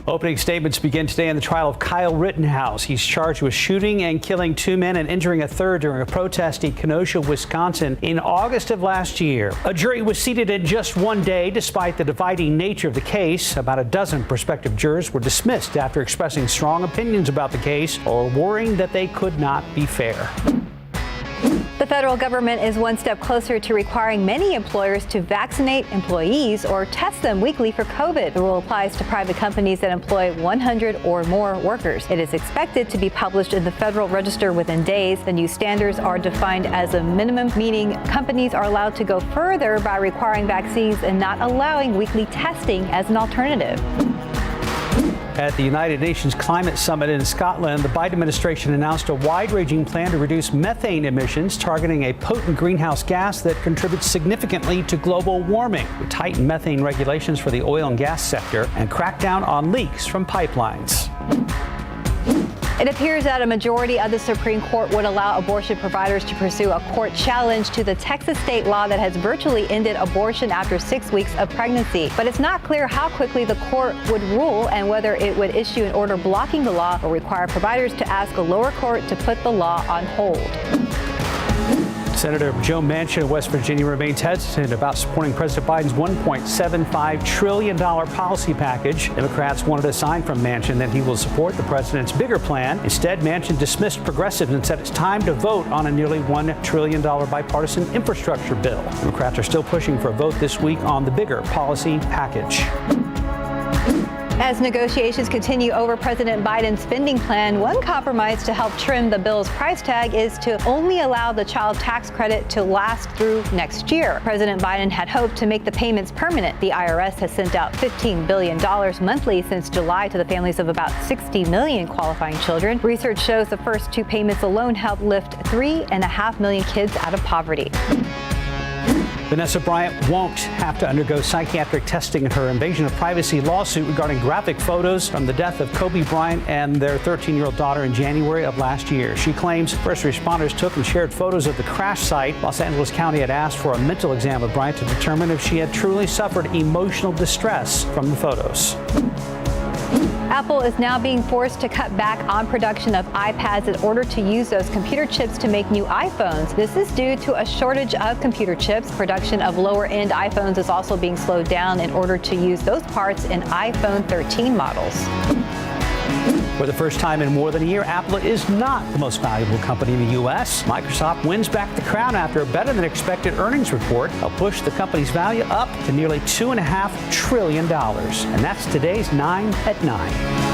Opening statements begin today in the trial of Kyle Rittenhouse. He's charged with shooting and killing 2 men and injuring a third during a protest in Kenosha, Wisconsin in August of last year. A jury was seated in just one day despite the dividing nature of the case. About a dozen prospective jurors were dismissed after expressing strong opinions about the case or worrying that they could not be fair. The federal government is one step closer to requiring many employers to vaccinate employees or test them weekly for COVID. The rule applies to private companies that employ 100 or more workers. It is expected to be published in the Federal Register within days. The new standards are defined as a minimum, meaning companies are allowed to go further by requiring vaccines and not allowing weekly testing as an alternative. At the United Nations Climate Summit in Scotland, the Biden administration announced a wide-ranging plan to reduce methane emissions, targeting a potent greenhouse gas that contributes significantly to global warming. We tighten methane regulations for the oil and gas sector and crack down on leaks from pipelines. It appears that a majority of the Supreme Court would allow abortion providers to pursue a court challenge to the Texas state law that has virtually ended abortion after 6 weeks of pregnancy. But it's not clear how quickly the court would rule and whether it would issue an order blocking the law or require providers to ask a lower court to put the law on hold. Senator Joe Manchin of West Virginia remains hesitant about supporting President Biden's $1.75 trillion policy package. Democrats wanted a sign from Manchin that he will support the president's bigger plan. Instead, Manchin dismissed progressives and said it's time to vote on a nearly $1 trillion bipartisan infrastructure bill. Democrats are still pushing for a vote this week on the bigger policy package. As negotiations continue over President Biden's spending plan, one compromise to help trim the bill's price tag is to only allow the child tax credit to last through next year. President Biden had hoped to make the payments permanent. The IRS has sent out $15 billion monthly since July to the families of about 60 million qualifying children. Research shows the first 2 payments alone helped lift 3.5 million kids out of poverty. Vanessa Bryant won't have to undergo psychiatric testing in her invasion of privacy lawsuit regarding graphic photos from the death of Kobe Bryant and their 13-year-old daughter in January of last year. She claims first responders took and shared photos of the crash site. Los Angeles County had asked for a mental exam of Bryant to determine if she had truly suffered emotional distress from the photos. Apple is now being forced to cut back on production of iPads in order to use those computer chips to make new iPhones. This is due to a shortage of computer chips. Production of lower-end iPhones is also being slowed down in order to use those parts in iPhone 13 models. For the first time in more than a year, Apple is not the most valuable company in the U.S. Microsoft wins back the crown after a better-than-expected earnings report. They'll push the company's value up to nearly $2.5 trillion. And that's today's 9 at 9.